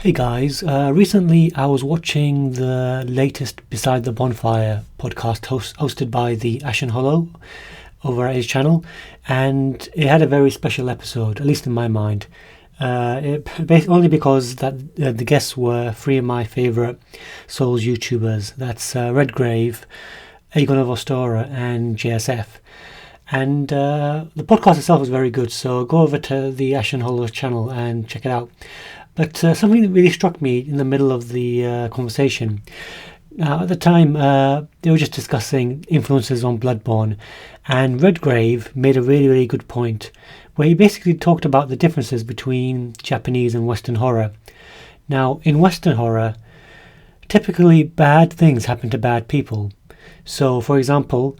Hey guys, recently I was watching the latest Beside the Bonfire podcast hosted by the Ashen Hollow over at his channel, and it had a very special episode, at least in my mind. Only because the guests were three of my favourite Souls YouTubers. That's Redgrave, Aegon of Ostora, and JSF. And the podcast itself was very good, so go over to the Ashen Hollow channel and check it out. But something that really struck me in the middle of the conversation. Now, at the time, they were just discussing influences on Bloodborne, and Redgrave made a really, really good point, where he basically talked about the differences between Japanese and Western horror. Now, in Western horror, typically bad things happen to bad people. So, for example,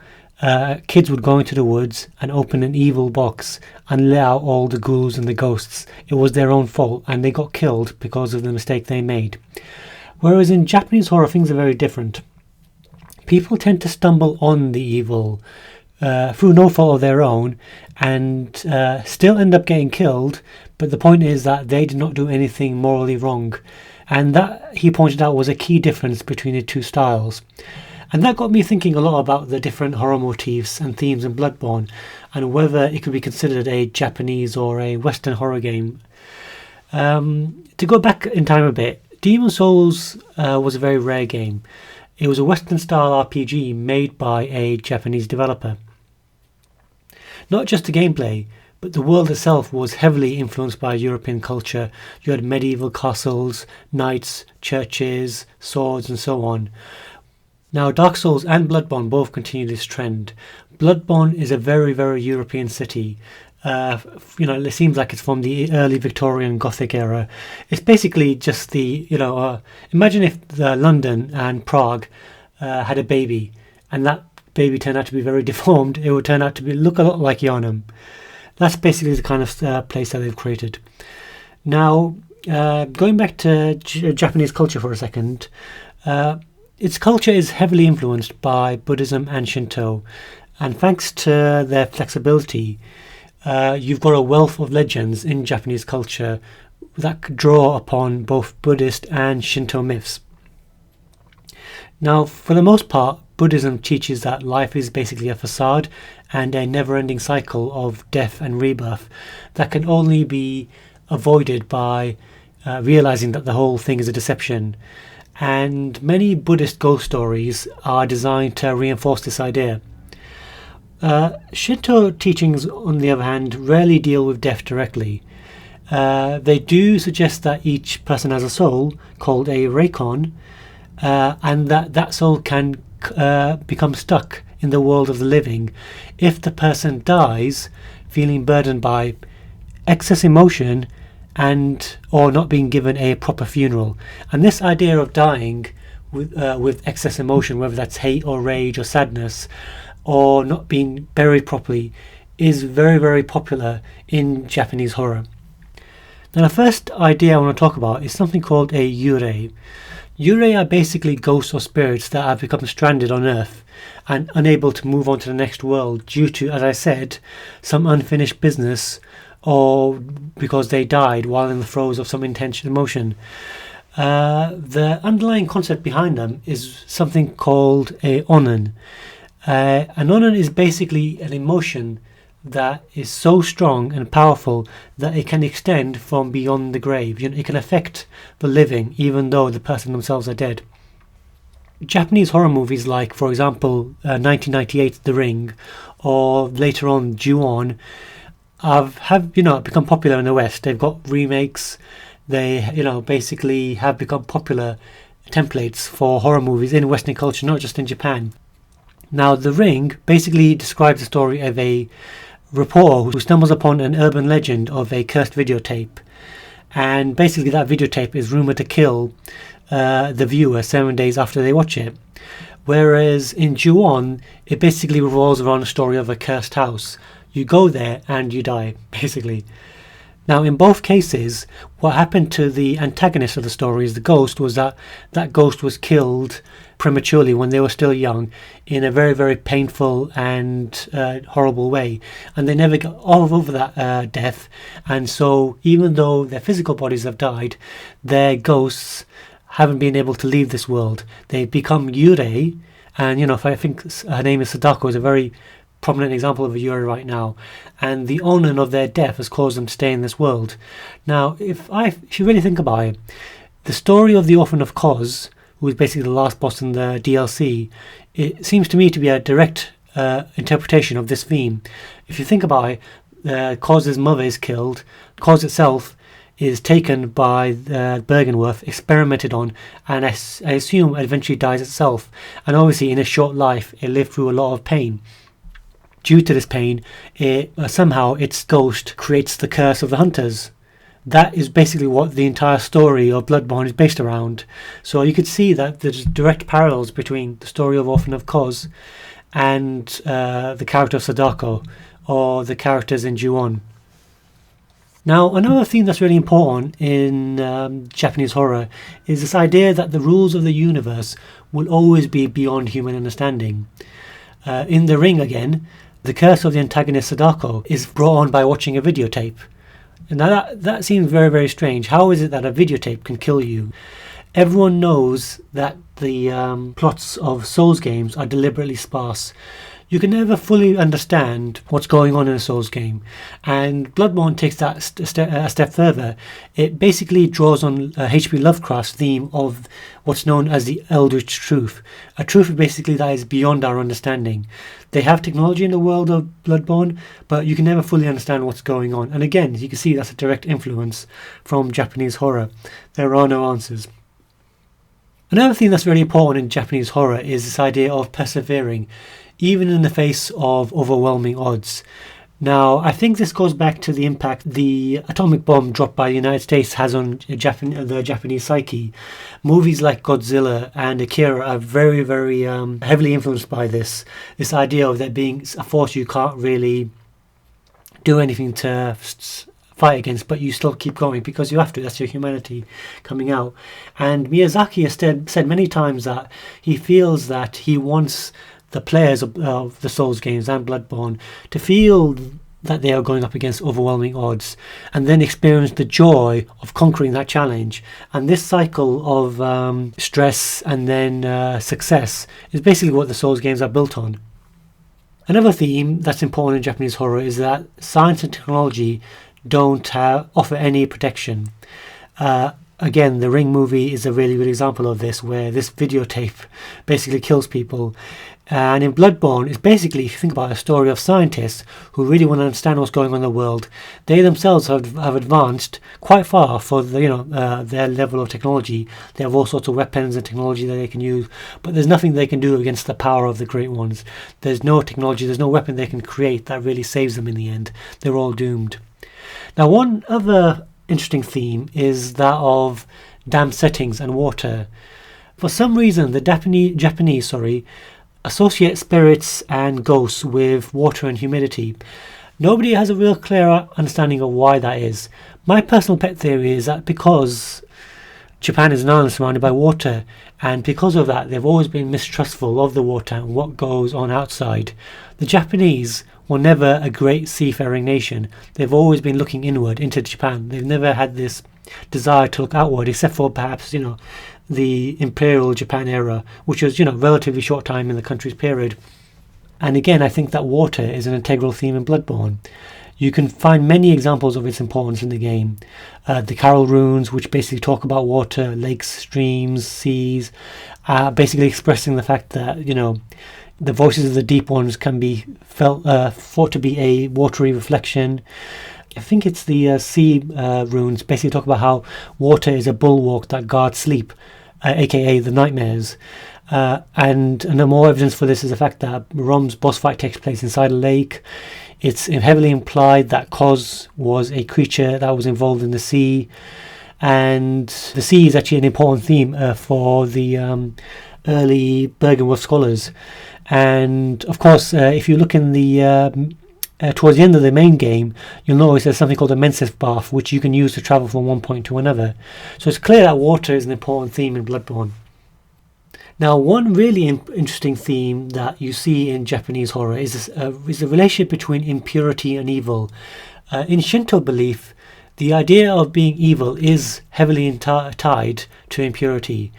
kids would go into the woods and open an evil box and let out all the ghouls and the ghosts. It was their own fault and they got killed because of the mistake they made. Whereas in Japanese horror, things are very different. People tend to stumble on the evil through no fault of their own and still end up getting killed, but the point is that they did not do anything morally wrong. And that, he pointed out, was a key difference between the two styles. And that got me thinking a lot about the different horror motifs and themes in Bloodborne, and whether it could be considered a Japanese or a Western horror game. To go back in time a bit, Demon's Souls was a very rare game. It was a Western-style RPG made by a Japanese developer. Not just the gameplay, but the world itself was heavily influenced by European culture. You had medieval castles, knights, churches, swords, and so on. Now, Dark Souls and Bloodborne both continue this trend. Bloodborne is a very, very European city. It seems like it's from the early Victorian Gothic era. It's basically just imagine if London and Prague had a baby, and that baby turned out to be very deformed. It would turn out to look a lot like Yharnam. That's basically the kind of place that they've created. Now, going back to Japanese culture for a second, its culture is heavily influenced by Buddhism and Shinto, and thanks to their flexibility, you've got a wealth of legends in Japanese culture that could draw upon both Buddhist and Shinto myths. Now, for the most part, Buddhism teaches that life is basically a facade and a never-ending cycle of death and rebirth that can only be avoided by realizing that the whole thing is a deception. And many Buddhist ghost stories are designed to reinforce this idea. Shinto teachings, on the other hand, rarely deal with death directly. They do suggest that each person has a soul called a reikon, and that soul can become stuck in the world of the living if the person dies feeling burdened by excess emotion and or not being given a proper funeral. And this idea of dying with excess emotion, whether that's hate or rage or sadness, or not being buried properly, is very, very popular in Japanese horror. Now, the first idea I want to talk about is something called a yurei. Yurei are basically ghosts or spirits that have become stranded on Earth and unable to move on to the next world due to, as I said, some unfinished business, or because they died while in the throes of some intense emotion. The underlying concept behind them is something called a onen. An onen is basically an emotion that is so strong and powerful that it can extend from beyond the grave. It can affect the living even though the person themselves are dead. Japanese horror movies like, for example, 1998's The Ring, or later on Ju-on, have become popular in the West. They've got remakes. They basically have become popular templates for horror movies in Western culture, not just in Japan. Now, The Ring basically describes the story of a reporter who stumbles upon an urban legend of a cursed videotape, and basically that videotape is rumored to kill the viewer 7 days after they watch it. Whereas in Ju-on, it basically revolves around the story of a cursed house. You go there and you die, basically. Now, in both cases, what happened to the antagonist of the story is the ghost was that ghost was killed prematurely when they were still young in a very, very painful and horrible way. And they never got over that death. And so even though their physical bodies have died, their ghosts haven't been able to leave this world. They've become Yurei. And, I think her name is Sadako, is a very prominent example of a Yurei right now, and the omen of their death has caused them to stay in this world. Now, if you really think about it, the story of the Orphan of Kos, who is basically the last boss in the DLC, it seems to me to be a direct interpretation of this theme. If you think about it, Kos's mother is killed, Kos itself is taken by Bergenworth, experimented on, and I assume eventually dies itself. And obviously in a short life it lived through a lot of pain. Due to this pain, somehow its ghost creates the curse of the hunters. That is basically what the entire story of Bloodborne is based around. So you could see that there's direct parallels between the story of Orphan of Kos and the character of Sadako, or the characters in Ju-On. Now, another theme that's really important in Japanese horror is this idea that the rules of the universe will always be beyond human understanding. In The Ring again, the curse of the antagonist Sadako is brought on by watching a videotape. And now that seems very, very strange. How is it that a videotape can kill you? Everyone knows that the plots of Souls games are deliberately sparse. You can never fully understand what's going on in a Souls game. And Bloodborne takes that a step further. It basically draws on H.P. Lovecraft's theme of what's known as the Eldritch Truth. A truth basically that is beyond our understanding. They have technology in the world of Bloodborne, but you can never fully understand what's going on. And again, you can see that's a direct influence from Japanese horror. There are no answers. Another thing that's very important in Japanese horror is this idea of persevering, even in the face of overwhelming odds. Now, I think this goes back to the impact the atomic bomb dropped by the United States has on the Japanese psyche. Movies like Godzilla and Akira are very, very heavily influenced by this idea of there being a force you can't really do anything to fight against, but you still keep going because you have to. That's your humanity coming out. And Miyazaki has said many times that he feels that he wants the players of the Souls games and Bloodborne to feel that they are going up against overwhelming odds and then experience the joy of conquering that challenge. And this cycle of stress and then success is basically what the Souls games are built on. Another theme that's important in Japanese horror is that science and technology don't offer any protection. Again, the Ring movie is a really good example of this, where this videotape basically kills people. And in Bloodborne, it's basically, if you think about a story of scientists who really want to understand what's going on in the world, they themselves have advanced quite far for their level of technology. They have all sorts of weapons and technology that they can use, but there's nothing they can do against the power of the Great Ones. There's no technology, there's no weapon they can create that really saves them in the end. They're all doomed. Now, one other interesting theme is that of damp settings and water. For some reason, the Japanese associate spirits and ghosts with water and humidity. Nobody has a real clear understanding of why that is. My personal pet theory is that because Japan is an island surrounded by water, and because of that they've always been mistrustful of the water and what goes on outside. The Japanese were never a great seafaring nation. They've always been looking inward into Japan. They've never had this desire to look outward, except for perhaps the Imperial Japan era, which was relatively short time in the country's period. And again, I think that water is an integral theme in Bloodborne. You can find many examples of its importance in the game. The Carol runes, which basically talk about water, lakes, streams, seas, basically expressing the fact that the voices of the deep ones can be thought to be a watery reflection. I think it's the sea runes basically talk about how water is a bulwark that guards sleep, aka the nightmares. And the more evidence for this is the fact that Rom's boss fight takes place inside a lake. It's heavily implied that Kos was a creature that was involved in the sea, and the sea is actually an important theme for the early Bergenworth scholars. And of course, if you look in the towards the end of the main game, you'll notice there's something called a Menses bath, which you can use to travel from one point to another. So it's clear that water is an important theme in Bloodborne. Now, one really interesting theme that you see in Japanese horror is the relationship between impurity and evil. In Shinto belief, the idea of being evil is heavily tied to impurity.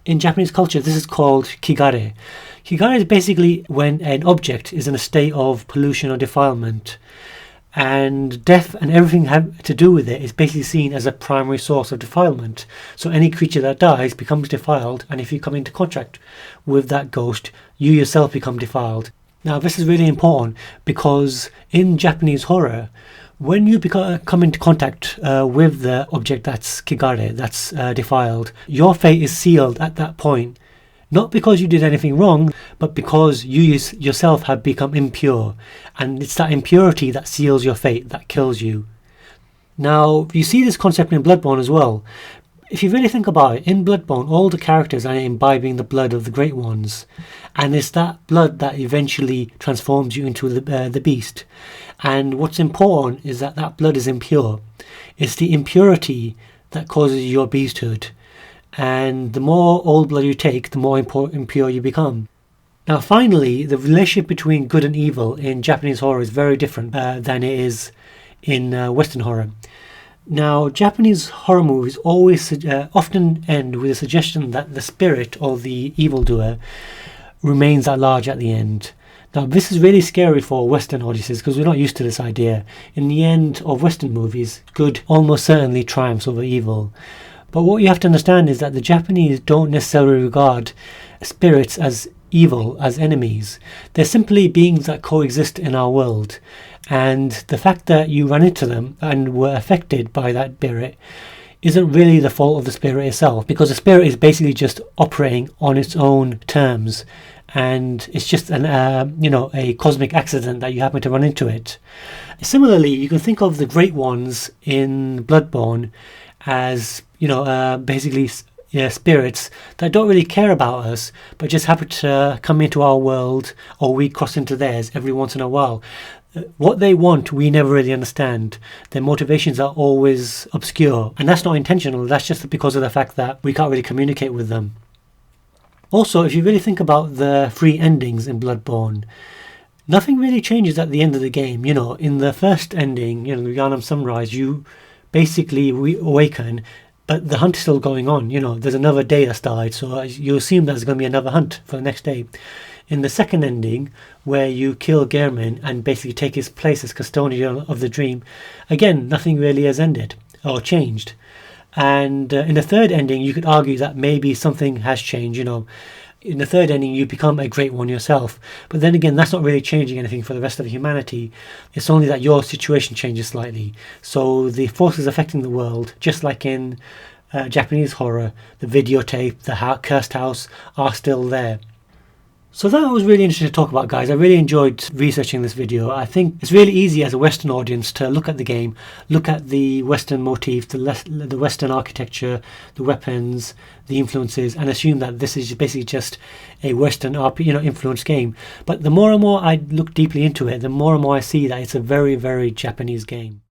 In Japanese culture, this is called kigare. Kigare is basically when an object is in a state of pollution or defilement, and death and everything have to do with it is basically seen as a primary source of defilement. So any creature that dies becomes defiled, and if you come into contact with that ghost, you yourself become defiled. Now, this is really important because in Japanese horror, when you come into contact with the object that's kigare, that's defiled, your fate is sealed at that point. Not because you did anything wrong, but because you yourself have become impure. And it's that impurity that seals your fate, that kills you. Now, you see this concept in Bloodborne as well. If you really think about it, in Bloodborne, all the characters are imbibing the blood of the Great Ones. And it's that blood that eventually transforms you into the beast. And what's important is that that blood is impure. It's the impurity that causes your beasthood. And the more old blood you take, the more impure you become. Now finally, the relationship between good and evil in Japanese horror is very different than it is in Western horror. Now, Japanese horror movies always often end with a suggestion that the spirit or the evildoer remains at large at the end. Now, this is really scary for Western audiences because we're not used to this idea. In the end of Western movies, good almost certainly triumphs over evil. But what you have to understand is that the Japanese don't necessarily regard spirits as evil, as enemies. They're simply beings that coexist in our world. And the fact that you run into them and were affected by that spirit isn't really the fault of the spirit itself, because the spirit is basically just operating on its own terms. And it's just a cosmic accident that you happen to run into it. Similarly, you can think of the Great Ones in Bloodborne as basically spirits that don't really care about us, but just happen to come into our world, or we cross into theirs every once in a while. What they want, we never really understand. Their motivations are always obscure, and that's not intentional. That's just because of the fact that we can't really communicate with them. Also, if you really think about the three endings in Bloodborne, nothing really changes at the end of the game. In the first ending, the Yharnam Sunrise, you basically awaken, but the hunt is still going on. There's another day that's died, so you assume there's going to be another hunt for the next day. In the second ending, where you kill Gehrman and basically take his place as custodian of the dream, again, nothing really has ended or changed. And in the third ending, you could argue that maybe something has changed. In the third ending, you become a Great One yourself. But then again, that's not really changing anything for the rest of humanity. It's only that your situation changes slightly. So the forces affecting the world, just like in Japanese horror, the videotape, the cursed house, are still there. So that was really interesting to talk about, guys. I really enjoyed researching this video. I think it's really easy as a Western audience to look at the game, look at the Western motif, the Western architecture, the weapons, the influences, and assume that this is basically just a Western influenced game. But the more and more I look deeply into it, the more and more I see that it's a very, very Japanese game.